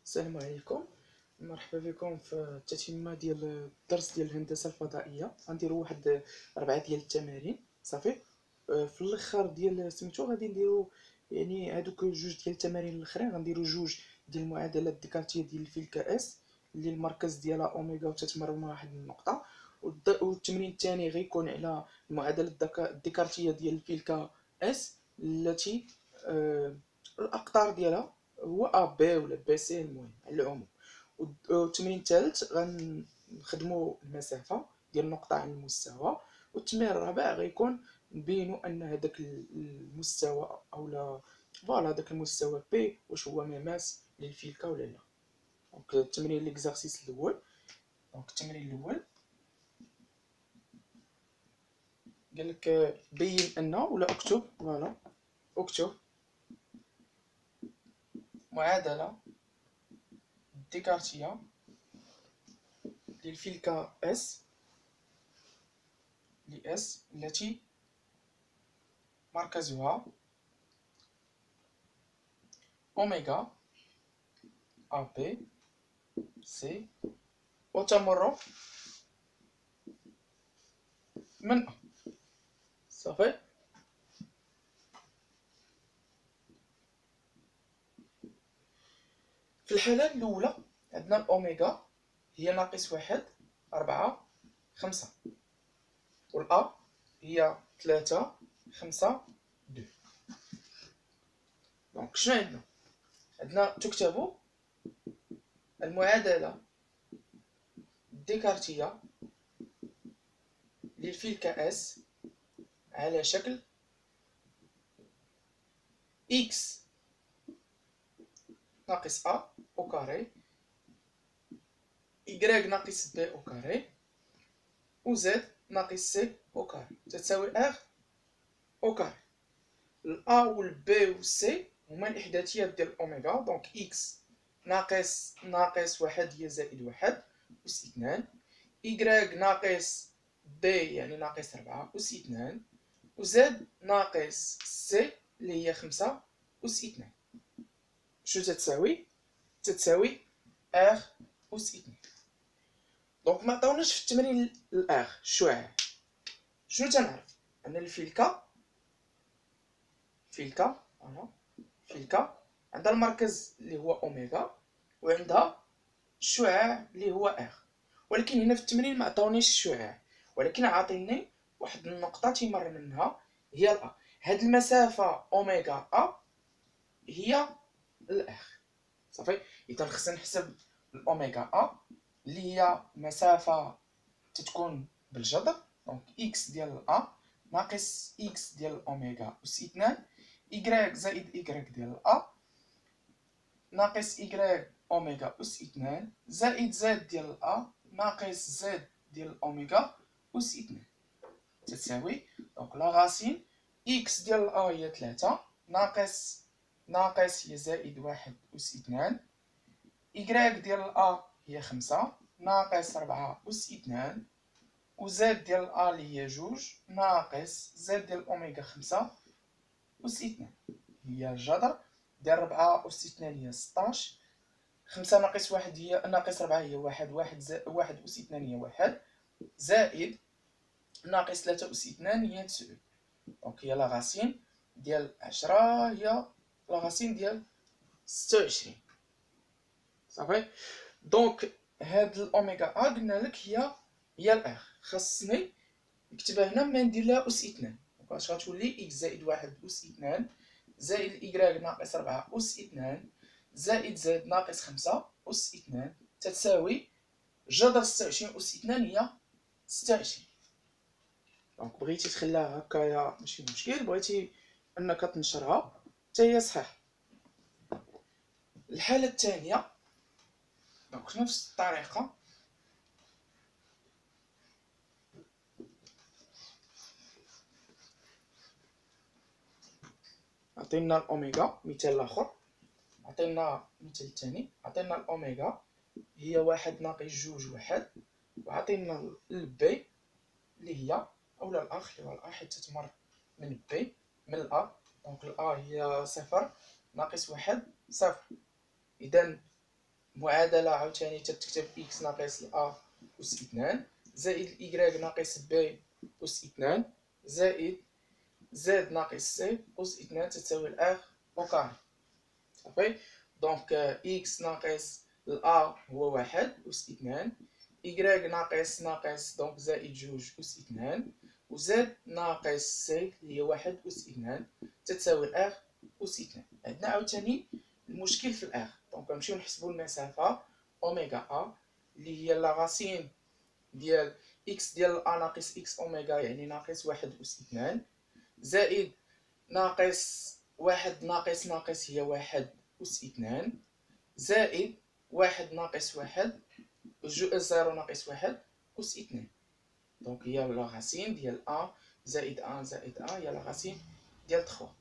السلام عليكم. مرحبا بكم في التتمه ديال الدرس ديال الهندسه الفضائيه. غنديروا واحد 4 ديال التمارين صافي. في الاخر ديال سميتو غادي نديروا يعني هادوك جوج ديال التمارين الاخرين. غنديروا جوج ديال المعادلات الديكارتيه ديال الفيلكا اس اللي المركز ديالها اوميغا وتتمر من واحد النقطه، والتمرين الثاني غيكون على المعادله الديكارتيه ديال الفيلكا اس التي الاقطار ديالها هو ا بي ولا بي سي، المهم على العموم. والتمرين الثالث غنخدموا المسافه ديال النقطه عن المستوى، والتمرين الرابع غيكون نبينوا ان هذاك المستوى او لا فوالا هذاك المستوى بي واش هو مماس للفيلكا ولا لا. دونك التمرين ليكزارسيس الاول. دونك التمرين الاول قال لك بين ان ولا اكتب فوالا اكتب معادله ديكارتيه للفيلكا اس لإس التي مركزها أوميغا أ بي سي وتمر من أ. صافي. في الحالة الأولى عندنا الأوميغا هي ناقص واحد 4 5 والأ هي 3 5 2. دونك شنو عندنا تكتب المعادلة الديكارتية للفيلكا اس على شكل إكس ناقص أ أو كاري إيكغيك ناقص بي أو كاري و زد ناقص سي أو كاري تساوي ار أو كاري. الأ والبي والسي هما الإحداثيات ديال الأوميغا. دونك إكس ناقص واحد هي زائد واحد أس اثنان، إيكغيك ناقص بي يعني ناقص 4 أس اثنان، و زد ناقص سي اللي هي 5 أس اثنان. شو تتساوي ار أس اثنان. دونك ما عطاوناش في التمرين الار الشعاع. شنو تنعرف ان الفيلكا عندها المركز اللي هو اوميغا وعندها الشعاع اللي هو ار، ولكن هنا في التمرين ما عطاونيش الشعاع، ولكن عاطيني واحد النقطه تيمر منها هي الأ. هاد المسافه اوميغا ا هي الار. صافي. اذا خصنا نحسب الاوميغا ا اللي هي مسافه تتكون بالجذر. دونك اكس ديال ا ناقص اكس ديال الاوميغا اس اثنان إيكغيك زائد إيكغيك ديال أ ناقص إيكغيك أوميغا أس اثنان زائد زد ديال أ ناقص زد ديال الأوميغا أس اثنان تساوي. دونك لا غاسين إكس ديال أ هي 3 ناقص هي زائد واحد أس اثنان، إيكغيك ديال أ هي 5 ناقص 4 أس اثنان، و زد ديال أ اللي هي جوج ناقص زد ديال الأوميغا 5 أس اثنان هي الجذر ديال 4 أس اثنان هي 16، 5 ناقص واحد هي ناقص 4 هي واحد، واحد أس اثنان هي واحد، زائد ناقص 3 أس اثنان هي 9. دونك هي لا غاسين ديال 10 هي لا غاسين ديال 26. صافي. دونك هاد الأوميغا أ قلنا لك هي الار. خاصني نكتبها هنا ما ندير لها أس اثنان. دونك اش غتولي إكس زائد واحد أس اثنان زائد إيكغيك ناقص 4 أس اثنان زائد زد ناقص 5 أس اثنان تتساوي جذر 26 أس اثنان هي 26. دونك بغيتي تخليها هكايا ماشي مشكل، بغيتي انك تنشرها حتى هي صحيح. الحالة الثانية دونك نفس الطريقة عطينا الأوميغا. مثال آخر عطينا مثال الثاني عطينا الأوميغا هي واحد ناقص جوج واحد، وعطينا البي اللي هي اولا الأ خليوها الأ حيت تتمر من بي من الأ. دونك الأ هي صفر ناقص واحد صفر. إذا معادلة عاوتاني تكتب إكس ناقص الأ أس 2 زائد الإكغيك ناقص بي أس 2 زائد زد ناقص سي أس 2 تساوي الآخ أو كاري. صافي. دونك إكس ناقص الأ هو واحد أس 2 إكغيك ناقص دونك زائد جوج أس 2 وزد ناقص سي هي واحد أس 2 تتساوي الآخ أس 2. عندنا عاوتاني المشكل في الآخ. دونك نمشيو نحسبو المسافة أوميغا أ اللي هي لاغاسين ديال إكس ديال أ ناقص إكس أوميغا يعني ناقص واحد أس 2 زائد ناقص واحد ناقص هي واحد أس 2 زائد واحد ناقص واحد زيرو ناقص واحد أس 2. دونك هي لاغاسين ديال أ زائد أ زائد أ هي لاغاسين ديال 3.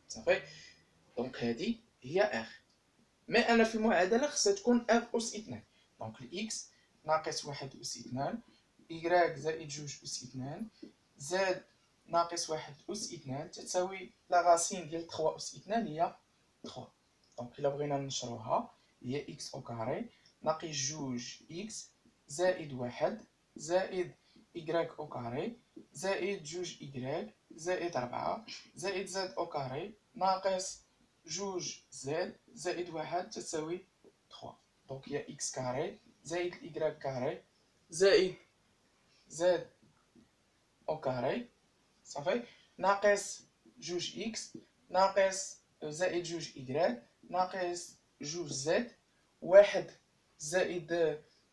صافي. دونك هادي هي اخ. مي انا في المعادله خصها تكون اف اس 2. دونك الاكس ناقص واحد اس 2 إيكغيك زائد جوج اس 2 زاد ناقص واحد اس 2 تساوي لاغاسين ديال 3 اس 2 هي 3. دونك الا بغينا نشروها هي اكس او كاري ناقص جوج اكس زائد واحد زائد إيكغيك او كاري زائد جوج إيكغيك زائد 4 زائد زد او كاري ناقص جوج زد زائد واحد تساوي 3. دونك هي إكس كاري زائد الإكغيك كاري زائد زد أو كاري صافي ناقص جوج إكس ناقص زائد جوج إكغيك ناقص جوج زد واحد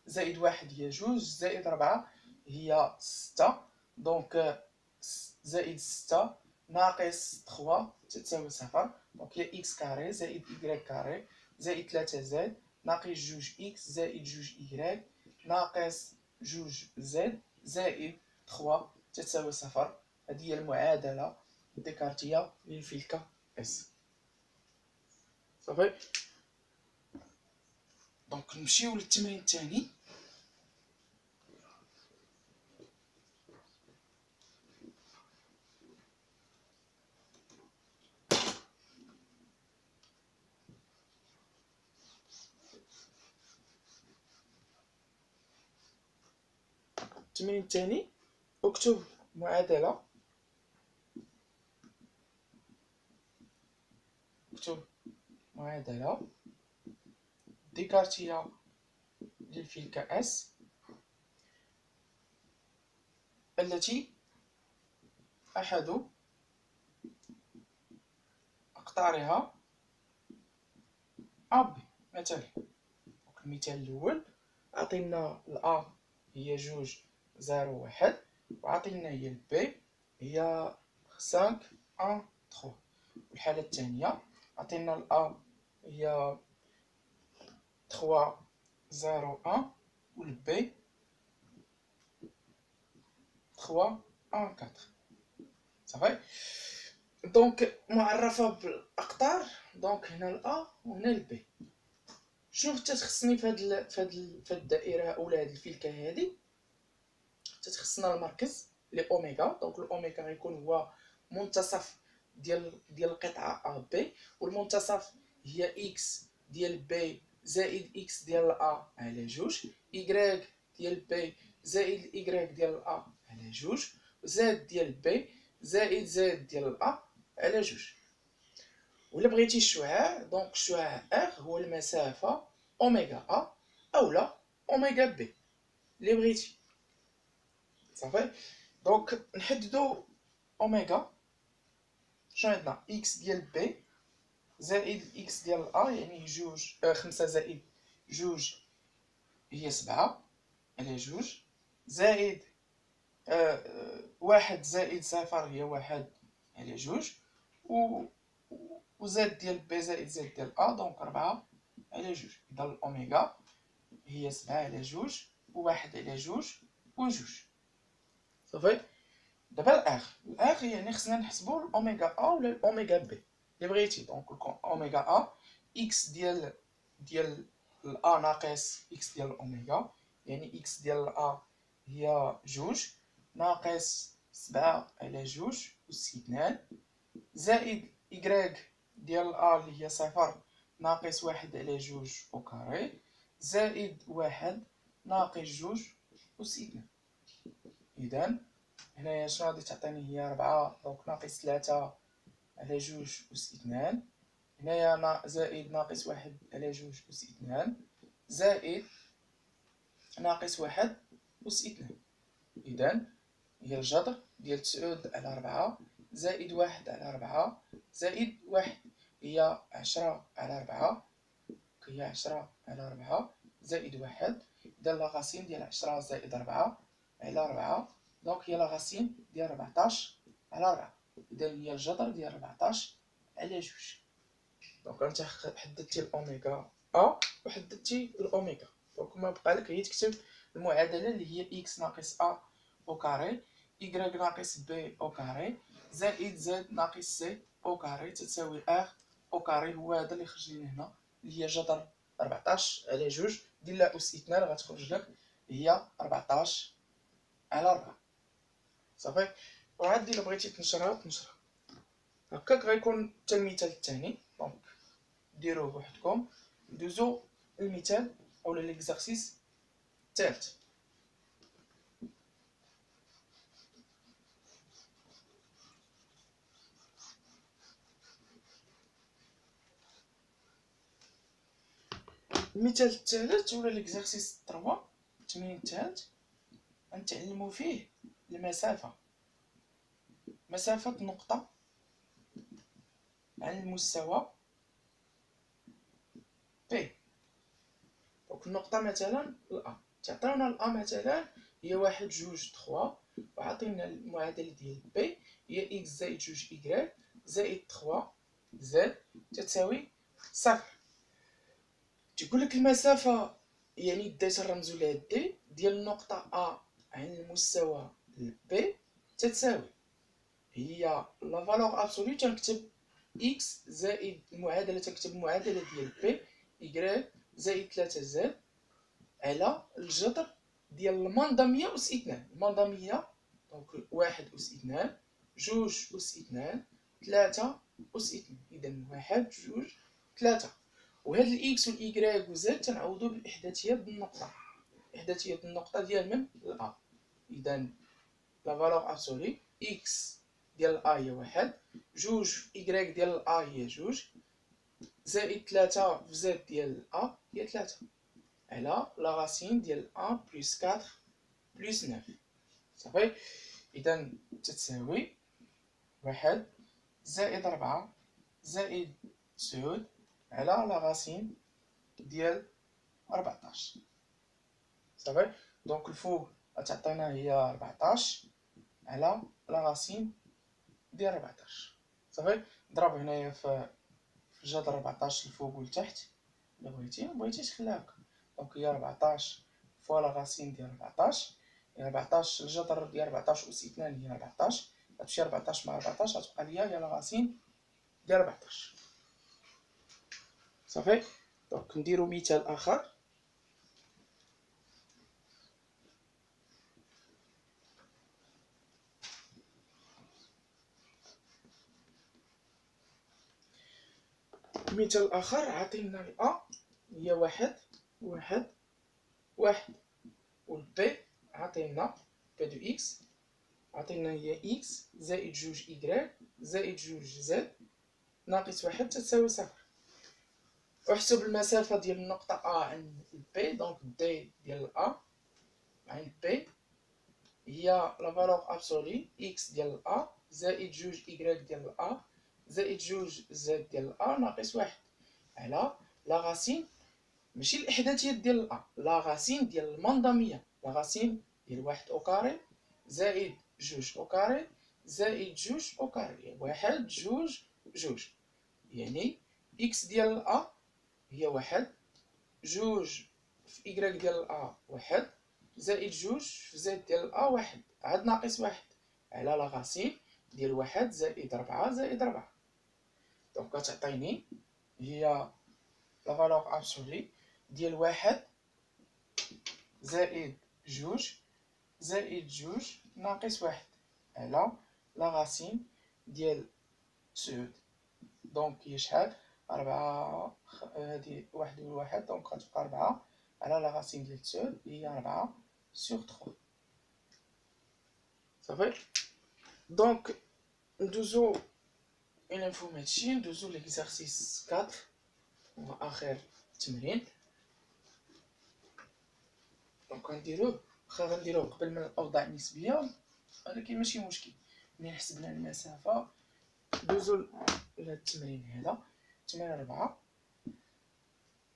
زائد واحد هي جوج زائد 4 هي 6. دونك زائد 6 ناقص 3 تساوي صفر. دونك هي إكس كاري زائد إكغيك كاري زائد 3 زد ناقص جوج إكس زائد جوج إكغيك ناقص جوج زد زائد 3 تساوي صفر. هذه هي المعادلة الديكارتية للفلكة اس. صافي. دونك نمشيو للتمرين الثاني. التمرين الثاني اكتب معادلة ديكارتية للفلكة اس التي أحد أقطارها أب. مثلا المثال الأول عطينا الأ هي جوج زيرو واحد وعطينا هي البي هي 5 1 3. والحالة الثانية عطينا الأ هي 3 0 1 والبي 3 1 4. صافي. دونك معرفة بالأقطار. دونك هنا الأ وهنا البي. شنو تتخصني في هاد الدائرة أولا هاد الفلكة هادي؟ تتخصنا المركز لي أوميغا. دونك الأوميغا غيكون هو منتصف ديال القطعة أ بي والمنتصف هي إكس ديال بي زائد إكس ديال أ على جوج إكغيك ديال بي زائد الإكغيك ديال أ على جوج زاد ديال بي زائد زاد ديال أ على جوج. ولا بغيتي الشعاع دونك الشعاع ار هو المسافة أوميغا أ أولا أوميغا بي اللي بغيتي. صافي. دونك نحددو أوميغا. شنو عندنا إكس ديال بي زائد إكس ديال أ يعني جوج 5 زائد جوج هي 7 على جوج زائد واحد زائد صفر هي واحد على جوج و زد ديال بي زائد زد ديال أ دونك 4 على جوج. إذا الأوميغا هي 7 على جوج وواحد على جوج وجوج. صافي. دابا الآخ يعني خصنا نحسبو الأوميغا أ ولا الأوميغا بي اللي بغيتي. دونك أوميغا أ إكس ديال الأ ناقص إكس ديال الأوميغا يعني إكس ديال الأ هي جوج ناقص 7 على جوج أس 2 زائد إكغيك ديال الأ اللي هي صفر ناقص واحد على جوج أو كاري زائد واحد ناقص جوج أس اثنان. إذا هنايا شنو غادي تعطيني هي 4 دونك ناقص 3 على جوج أس اثنان، هنايا زائد ناقص واحد على جوج أس اثنان زائد ناقص واحد أس اثنان. إذا هي الجذر ديال 9 على 4 زائد واحد على 4 زائد واحد هي 10 على 4 هي 10 على 4 زائد واحد. إذا لاغاسين ديال 10 زائد 4 على 4 دونك هي لاغاسين ديال 14 على 4. إذا هي الجذر ديال 14 على جوج. دونك انت حددتي الأوميغا أ وحددتي الأوميغا، دونك ما بقى لك هي تكتب المعادلة اللي هي إكس ناقص أ أو كاري إكغيك ناقص بي أو كاري زائد زد ناقص سي أو كاري تساوي ار أو كاري. هو هذا اللي خرج لنا هنا اللي هي جذر 14 على جوج دير أس اثنان غتخرج لك هي 14 على 4. صافي. وعاد إلا بغيتي تنشرها تنشرها هكاك. غيكون حتى المثال الثاني، دونك ديروه بوحدكم. ندوزو المثال اولا ليكزارسيس الثالث. المثال الثالث ولا ليكزارسيس 3 التمرين الثالث غنتعلمو فيه المسافة، مسافة نقطة عن المستوى بي. دونك النقطة مثلا الأ تعطيونا الأ مثلا هي واحد جوج تخوا، وعطينا المعادلة ديال بي هي إكس زائد جوج إكغيك زائد تخوا زد تتساوي صفر. تيقولك المسافة يعني ديت نرمزو لها دي ديال النقطة أ عن المستوى بي تتساوي هي لا فالور ابسولي. تنكتب إكس زائد المعادلة، تنكتب المعادلة ديال بي إكغيك زائد 3 زد على الجذر ديال المنظمية أس اثنان. المنظمية دونك واحد أس اثنان جوج أس اثنان 3 أس اثنان. إذا واحد جوج 3. وهاد الإكس والإكغيك وزد تنعوضو بالإحداثيات ديال النقطة، إحداثيات ديال النقطة ديال من الأ. إذا لا فالور ابسولي إكس ديال الأ هي واحد، جوج في إكغيك ديال الأ هي جوج زائد 3 في زد ديال الأ هي 3 على لا راسين ديال 1 بلس 4 بلس 9. صافي. إذا تتساوي واحد زائد 4 زائد 9 على لا راسين ديال 14. صافي. دونك الفوق غتعطينا هي 14 على لا راسين ديال 14. صافي. نضرب هنايا في جذر 14 الفوق والتحت إلا بغيتي، مبغيتيش خليها هكا. دونك هي 14 فوا لا راسين ديال 14 هي 14 الجذر ديال 14 أس اثنان هي 14 غتمشي 14 مع 14 غتبقى ليا هي لا راسين ديال 14. صافي. دونك نديرو مثال آخر. مثال آخر عطينا الأ هي واحد واحد واحد، والبي عطينا بي دو إكس عطينا هي إكس زائد جوج إكغيك زائد جوج زد ناقص واحد تساوي صفر. احسب المسافة ديال النقطة أ عند بي. دونك دي ديال أ عند بي هي لا فالور ابسولي إكس ديال أ زائد جوج إكغيك ديال أ زائد جوج زد ديال أ ناقص واحد على لا راسين ماشي الإحداثيات ديال الأ، لا راسين ديال المنظمية، لا راسين ديال واحد أو كاري زائد جوج أو كاري زائد جوج أو كاري واحد جوج جوج. يعني إكس ديال الأ هي واحد جوج في إكغيك ديال الأ واحد زائد جوج في زد ديال الأ واحد عاد ناقص واحد على لا راسين ديال واحد زائد ربعة زائد ربعة. دونك كتعطيني هي لا فالور ابسولي ديال واحد زائد جوج زائد جوج ناقص واحد على لا راسين ديال 9. دونك هي شحال؟ 4 هادي 1 و 1 دونك غتبقى 4 على لا راسين ديال سول هي 4 sur 3 صافي. دونك ندوزو إلا مفهوم هادشي ندوزو ليكزارسيس 4 هو آخر تمرين. دونك غنديروه واخا غنديروه قبل من الأوضاع النسبية ولكن ماشي مشكل. ملي حسبنا المسافة ندوزو لهاد التمرين هذا تمرين 4.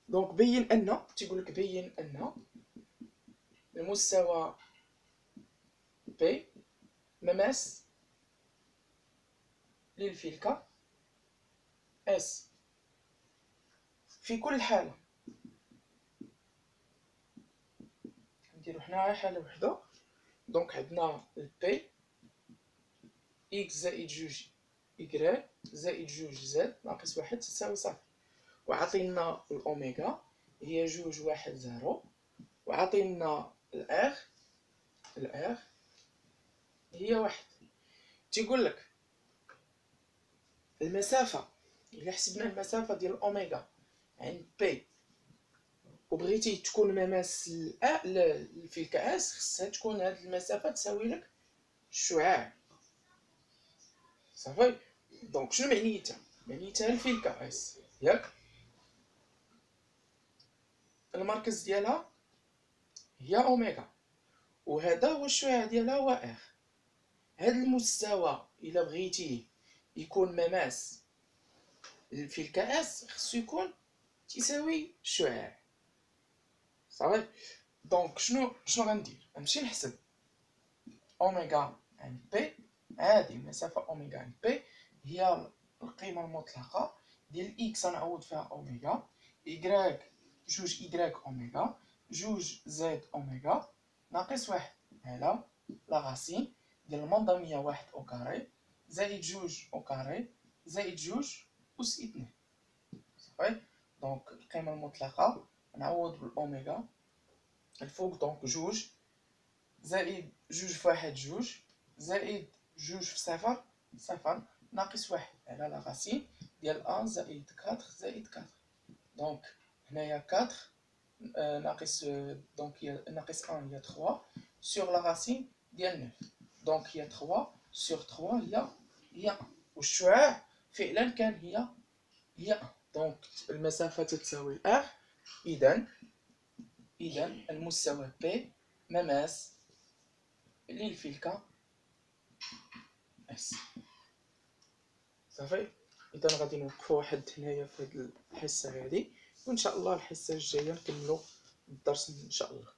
دونك بين أن تيقولك بين أن المستوى بي مماس للفلكة اس في كل حالة. نديرو حنايا حالة وحدة. دونك عندنا البي إكس زائد جوج إكغيك زائد جوج زد ناقص واحد تساوي صفر، وعطينا الأوميغا هي جوج واحد زيرو، وعطينا الآر هي واحد. تيقولك المسافة إلا حسبنا المسافة ديال الأوميغا عند بي وبغيتي تكون مماس للفلك اس خصها تكون هاد المسافة تساوي لك الشعاع صافي. دونك شنو معنيتها الفلك اس ياك المركز ديالها هي اوميغا وهذا هو الشعاع ديالها هو ار. هاد المستوى الا بغيتيه يكون مماس للفلك اس خصو يكون تساوي الشعاع صافي. دونك شنو غندير؟ غنمشي نحسب اوميغا عند بي. هذه المسافة اوميغا عند بي هي القيمة المطلقة ديال اكس غنعوض فيها اوميغا، إكغيك جوج إكغيك اوميغا جوج زد اوميغا ناقص واحد على لا غاسين ديال المنظمية واحد او كاري زائد جوج او كاري زائد جوج أس 2 صافي. دونك القيمة المطلقة نعوض بالأوميغا الفوق. دونك جوج زائد جوج في واحد جوج زائد جوج في صفر صفر ناقص واحد على لا غاسين ديال أن زائد كاتر زائد كاتر. دونك هنايا كاتر ناقص دونك هي ناقص أن هي تخوا سور لا غاسين ديال نوف. دونك هي تخوا سور تخوا هي والشعاع فعلا كان هي دونك المسافة تساوي ار. إذا المستوى بي مماس للفلكة اس صافي. اذا غادي نوقفوا واحد هنايا في هاد الحصه هادي وان شاء الله الحصه الجايه نكملوا الدرس ان شاء الله.